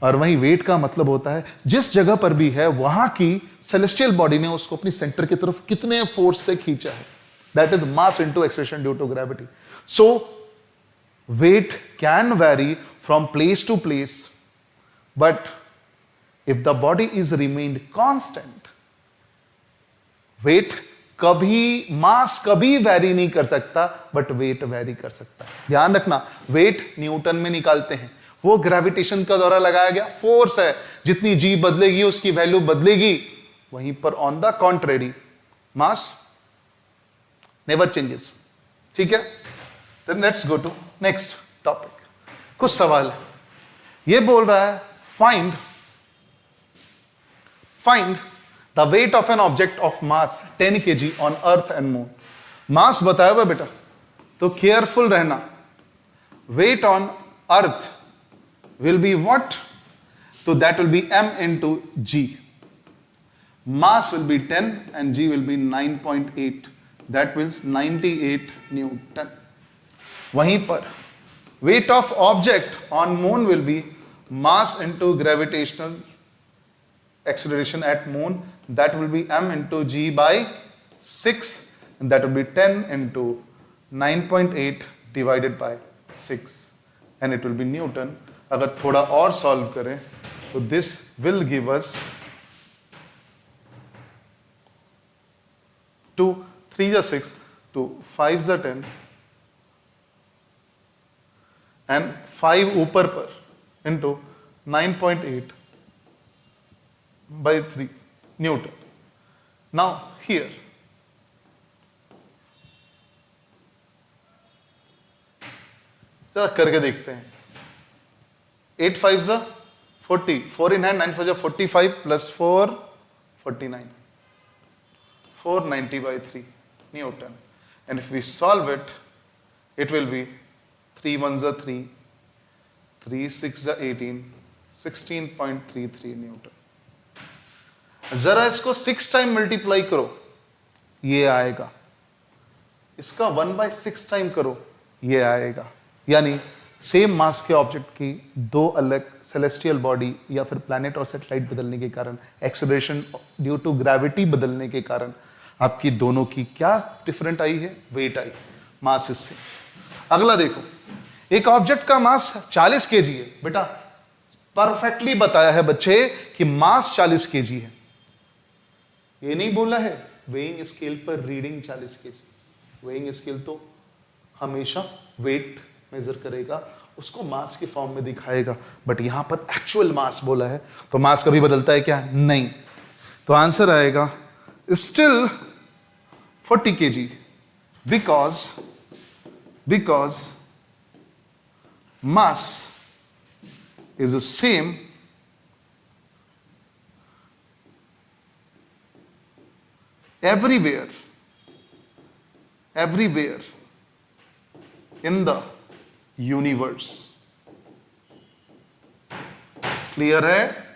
Speaker 1: और वहीं वेट का मतलब होता है जिस जगह पर भी है वहां की सेलेस्टियल बॉडी ने उसको अपनी सेंटर की तरफ कितने फोर्स से खींचा है। That is mass into acceleration due to gravity. So weight can vary from place to place, but if the body is remained constant, weight कभी, मास कभी वेरी नहीं कर सकता, बट वेट वेरी कर सकता है। ध्यान रखना, वेट न्यूटन में निकालते हैं, वो ग्रेविटेशन का द्वारा लगाया गया फोर्स है, जितनी जी बदलेगी उसकी वैल्यू बदलेगी। वहीं पर on the contrary mass never changes. ठीक है, then let's go to next topic. कुछ सवाल है, ये बोल रहा है find the weight of an object of mass 10 kg on earth and moon। मास बताया हुआ बेटा, तो केयरफुल रहना। Weight on earth will be what? तो that will be m into g। Mass will be 10 and g will be 9.8, that means 98 newton. वहीं पर weight of object on moon will be mass into gravitational acceleration at moon, that will be m into g by 6, and that will be 10 into 9.8 divided by 6, and it will be Newton। अगर थोड़ा और solve करें तो this will give us 2 3 is 6, 2 5 is 10, and 5 ऊपर पर into 9.8 by 3 Newton। Now here चलो करके देखते हैं। 8 5 40, 4 in hand, 9 4 45 plus 4 49, 490 by 3 Newton। And if we solve it, it will be 3 1 3, 3 6 18, 16.33 Newton। जरा इसको 6 टाइम मल्टीप्लाई करो, ये आएगा। इसका 1/6 टाइम करो, ये आएगा। यानी सेम मास के ऑब्जेक्ट की दो अलग सेलेस्टियल बॉडी या फिर प्लैनेट और सैटेलाइट बदलने के कारण, एक्सेलरेशन ड्यू टू ग्रेविटी बदलने के कारण आपकी दोनों की क्या डिफरेंट आई है? वेट आई, मास से। अगला देखो, एक ऑब्जेक्ट का मास 40 केजी है। बेटा परफेक्टली बताया है बच्चे कि मास 40 केजी है, ये नहीं बोला है वेइंग स्केल पर रीडिंग 40 केजी। वेइंग स्केल तो हमेशा वेट मेजर करेगा, उसको मास के फॉर्म में दिखाएगा, बट यहां पर एक्चुअल मास बोला है, तो मास कभी बदलता है क्या? नहीं। तो आंसर आएगा still 40 kg because mass is the same everywhere in the universe। Clear है?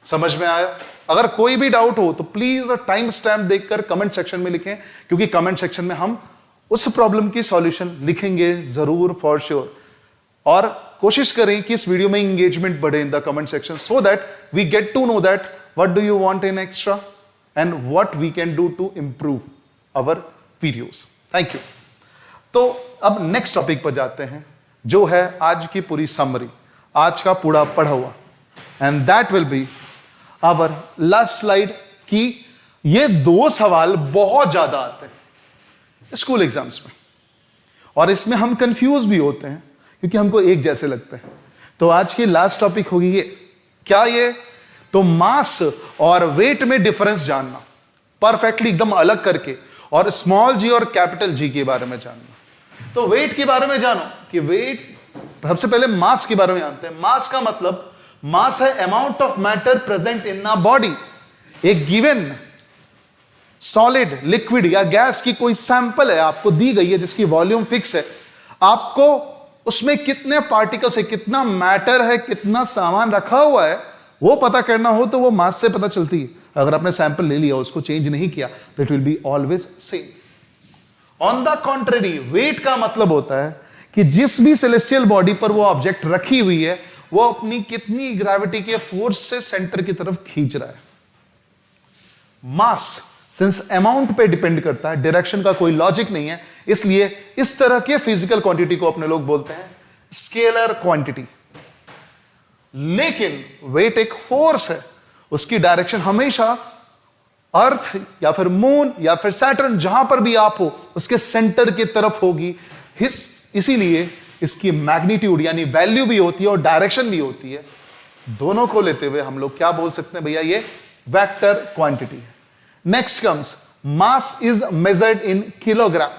Speaker 1: समझ में आया? अगर कोई भी डाउट हो तो प्लीज टाइम स्टैम्प देखकर कमेंट सेक्शन में लिखें, क्योंकि कमेंट सेक्शन में हम उस प्रॉब्लम की सॉल्यूशन लिखेंगे जरूर, फॉर श्योर। और कोशिश करें कि इस वीडियो में एंगेजमेंट बढ़े in the comment section, so that we get to know that what do you want in extra and what we can do to improve our videos. Thank you. तो अब next topic पर जाते हैं, जो है आज की पूरी समरी, आज का पूरा पढ़ा हुआ, and that will be our last slide. की ये 2 सवाल बहुत ज्यादा आते हैं स्कूल एग्जाम्स में, और इसमें हम कंफ्यूज भी होते हैं क्योंकि हमको एक जैसे लगते हैं। तो आज की लास्ट टॉपिक होगी ये, क्या ये? तो मास और वेट में डिफरेंस जानना, परफेक्टली एकदम अलग करके, और स्मॉल जी और कैपिटल जी के बारे में जानना। तो वेट के बारे में जानो कि वेट, सबसे पहले मास के बारे में जानते हैं। मास का मतलब, मास है amount of matter present in a body. एक गिवन सॉलिड, लिक्विड या गैस की कोई सैंपल है, आपको दी गई है, जिसकी वॉल्यूम फिक्स है, आपको उसमें कितने पार्टिकल्स है, कितना मैटर है, कितना सामान रखा हुआ है, वो पता करना हो तो वो मास से पता चलती है। अगर आपने सैंपल ले लिया, उसको चेंज नहीं किया, तो it will be always same. On the contrary, weight का मतलब होता है कि जिस भी सेलेस्टियल बॉडी पर वो ऑब्जेक्ट रखी हुई है, वो अपनी कितनी ग्रेविटी के फोर्स से सेंटर की तरफ खींच रहा है। मास सिंस अमाउंट पे डिपेंड करता है, डायरेक्शन का कोई लॉजिक नहीं है, इसलिए इस तरह के फिजिकल क्वांटिटी को अपने लोग बोलते हैं स्केलर क्वांटिटी। लेकिन वेट एक फोर्स है, उसकी डायरेक्शन हमेशा अर्थ या फिर मून या फिर सैटर्न, जहां पर भी आप हो, उसके सेंटर की तरफ होगी। इसीलिए इसकी मैग्नीट्यूड यानी वैल्यू भी होती है और डायरेक्शन भी होती है। दोनों को लेते हुए हम लोग क्या बोल सकते हैं भैया? ये वेक्टर क्वांटिटी है। Next comes mass is measured in kilogram.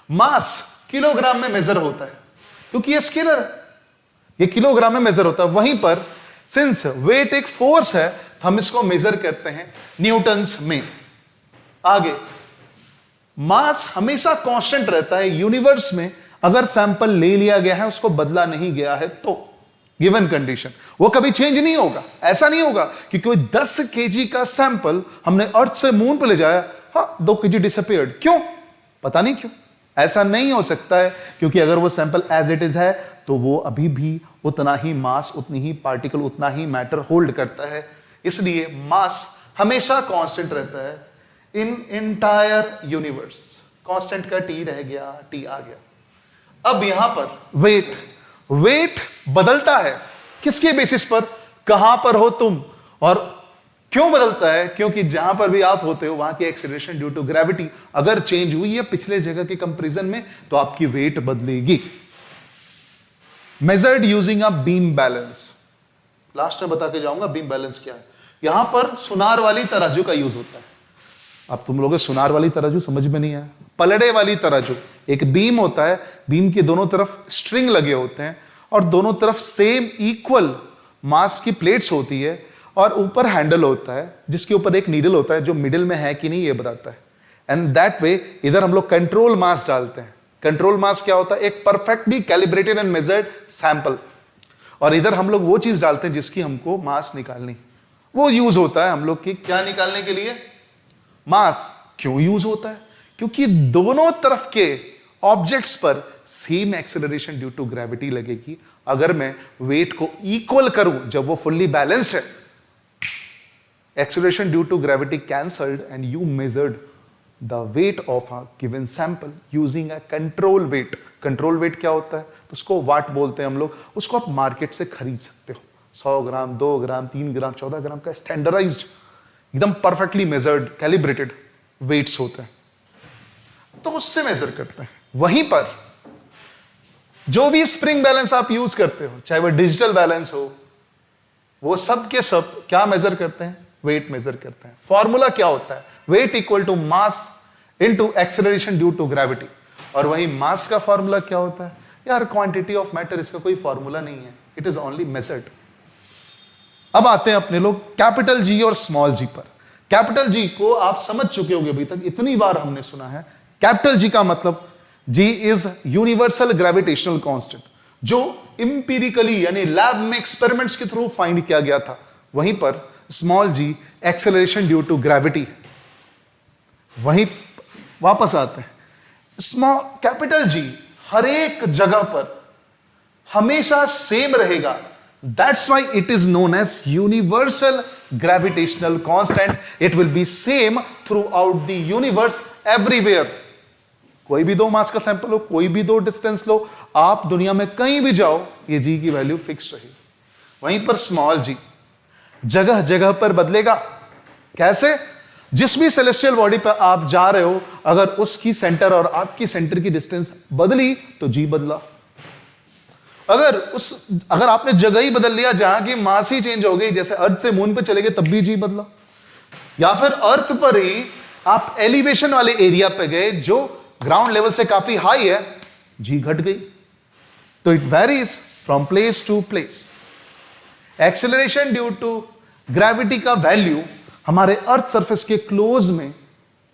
Speaker 1: Mass kilogram में मेजर होता है क्योंकि ये स्केलर है, ये किलोग्राम में मेजर होता है। वहीं पर सिंस वेट एक फोर्स है, हम इसको मेजर करते हैं न्यूटन्स में। आगे, मास हमेशा कांस्टेंट रहता है यूनिवर्स में, अगर सैंपल ले लिया गया है, उसको बदला नहीं गया है तो, गिवन कंडीशन, वो कभी चेंज नहीं होगा। ऐसा नहीं होगा कि कोई 10 kg का सैंपल हमने अर्थ से मून पर ले जाया, हाँ 2 kg डिसअपीयर्ड, क्यों? पता नहीं क्यों। ऐसा नहीं हो सकता है, क्योंकि अगर वो सैंपल एज इट इज है तो वो अभी भी उतना ही मास, उतनी ही पार्टिकल, उतना ही मैटर होल्ड करता है। इसलिए मास हमेशा कांस्टेंट रहता है इन एंटायर यूनिवर्स। कांस्टेंट का टी रह गया, टी आ गया। अब यहां पर वेट बदलता है, किसके बेसिस पर? कहां पर हो तुम, और क्यों बदलता है? क्योंकि जहां पर भी आप होते हो, वहां की एक्सीलरेशन ड्यू टू ग्रेविटी अगर चेंज हुई है पिछले जगह के कंपैरिजन में, तो आपकी वेट बदलेगी। Measured using a beam balance, last में बता के जाऊंगा बीम बैलेंस क्या है। यहां पर सुनार वाली तराजू का यूज होता है। अब तुम लोगों सुनार वाली तराजू समझ में नहीं आया, पलड़े वाली तराजू। एक बीम होता है, बीम की दोनों तरफ स्ट्रिंग लगे होते हैं, और दोनों तरफ सेम इक्वल मास की प्लेट्स होती है, और ऊपर हैंडल होता है जिसके ऊपर एक नीडल होता है, जो मिडिल में है कि नहीं ये बताता है। एंड दैट वे इधर हम लोग कंट्रोल मास डालते हैं। कंट्रोल मास क्या होता है? एक perfectly calibrated and measured sample, और इधर हम लोग वो चीज डालते हैं जिसकी हमको मास निकालनी। वो यूज होता है हम लोग की क्या निकालने के लिए? मास। क्यों यूज होता है? क्योंकि दोनों तरफ के ऑब्जेक्ट्स पर same acceleration due to gravity लगेगी। अगर मैं वेट को इक्वल करूं, जब वो फुल्ली बैलेंस्ड है, acceleration due to gravity cancelled, and you measured the weight of a given sample using a control weight. Control weight क्या होता है? तो उसको वाट बोलते हैं हम लोग। उसको आप मार्केट से खरीद सकते हो, 100 ग्राम, 2 ग्राम, 3 ग्राम, 14 ग्राम का स्टैंडर्डाइज्ड एकदम परफेक्टली मेजर्ड कैलिब्रेटेड वेट्स होते हैं, तो उससे मेजर करते हैं। वहीं पर जो भी स्प्रिंग बैलेंस आप यूज करते हो, चाहे वो डिजिटल बैलेंस हो, वो सब के सब क्या मेजर करते हैं? वेट मेजर करते हैं। फॉर्मूला क्या होता है? Weight equal to mass into acceleration due to gravity. और वही मास का फॉर्मूला क्या होता है? यार क्वांटिटी ऑफ मैटर, इसका कोई फॉर्मूला नहीं है, इट इज ओनली मेजर्ड। अब आते हैं अपने लोग कैपिटल जी और स्मॉल जी पर। कैपिटल जी को आप समझ चुके होंगे, अभी तक इतनी बार हमने सुना है। कैपिटल जी का मतलब जी इज यूनिवर्सल ग्रेविटेशनल कांस्टेंट, जो इंपीरिकली यानी लैब में एक्सपेरिमेंट्स के थ्रू फाइंड किया गया था। वहीं पर small G acceleration due to gravity. वहीं वापस आते हैं, स्मॉल कैपिटल जी हर एक जगह पर हमेशा सेम रहेगा। That's why it is known as universal gravitational constant. It will be same throughout the universe everywhere. कोई भी दो मास का सैंपल हो, कोई भी दो डिस्टेंस लो, आप दुनिया में कहीं भी जाओ, ये जी की वैल्यू फिक्स रहेगी। वहीं पर स्मॉल जी जगह जगह पर बदलेगा। कैसे? जिस भी सेलेस्टियल बॉडी पर आप जा रहे हो, अगर उसकी सेंटर और आपकी सेंटर की डिस्टेंस बदली तो जी बदला। अगर आपने जगह ही बदल लिया, जहां की मास ही चेंज हो गई, जैसे अर्थ से मून पे चले गए तब भी जी बदला। या फिर अर्थ पर ही आप एलिवेशन वाले एरिया पे गए जो ग्राउंड लेवल से काफी हाई है, जी घट गई। तो it varies from place to place. Acceleration due to gravity का वैल्यू हमारे अर्थ सरफेस के क्लोज में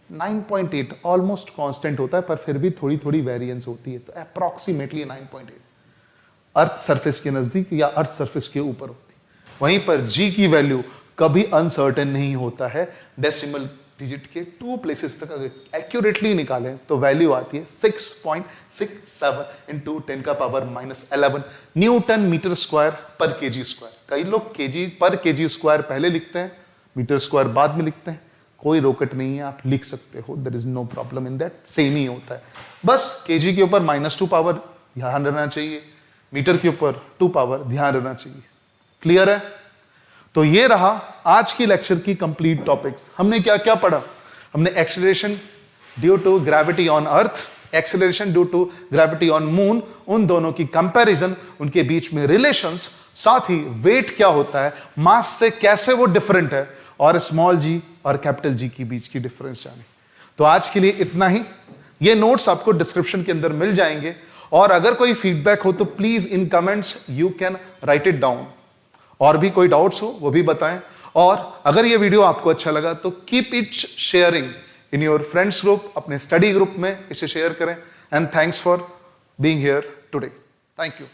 Speaker 1: 9.8 ऑलमोस्ट कांस्टेंट होता है, पर फिर भी थोड़ी थोड़ी वेरिएंस होती है, तो अप्रॉक्सीमेटली 9.8 अर्थ सरफेस के नजदीक या अर्थ सरफेस के ऊपर होती है। वहीं पर जी की वैल्यू कभी अनसर्टेन नहीं होता है। डेसिमल डिजिट के 2 प्लेसेस तक अगर एक्यूरेटली निकालें तो वैल्यू आती है 6.67 इंटू 10 का पावर -11 न्यूटन मीटर स्क्वायर पर केजी स्क्वायर। कई लोग केजी पर केजी स्क्वायर पहले लिखते हैं, मीटर स्क्वायर बाद में लिखते हैं। कोई रोकट नहीं है, आप लिख सकते हो, there is no problem in that, same ही होता है। बस केजी के ऊपर -2 पावर ध्यान रहना चाहिए, मीटर के ऊपर 2 पावर ध्यान रहना चाहिए। क्लियर है? तो ये रहा आज की लेक्चर की कंप्लीट टॉपिक्स। हमने क्या क्या पढ़ा? हमने acceleration due to gravity on earth, acceleration due to gravity on moon, उन दोनों की कंपैरिजन, उनके बीच में रिलेशंस, साथ ही वेट क्या होता है, मास से कैसे वो डिफरेंट है, और स्मॉल जी और कैपिटल जी के बीच की डिफरेंस जानी। तो आज के लिए इतना ही। ये नोट्स आपको डिस्क्रिप्शन के अंदर मिल जाएंगे, और अगर कोई फीडबैक हो तो please in comments you can write it down. और भी कोई डाउट्स हो वो भी बताएं। और अगर ये वीडियो आपको अच्छा लगा तो keep it sharing in your friends group, अपने स्टडी ग्रुप में इसे शेयर करें। And thanks for being here today. Thank you.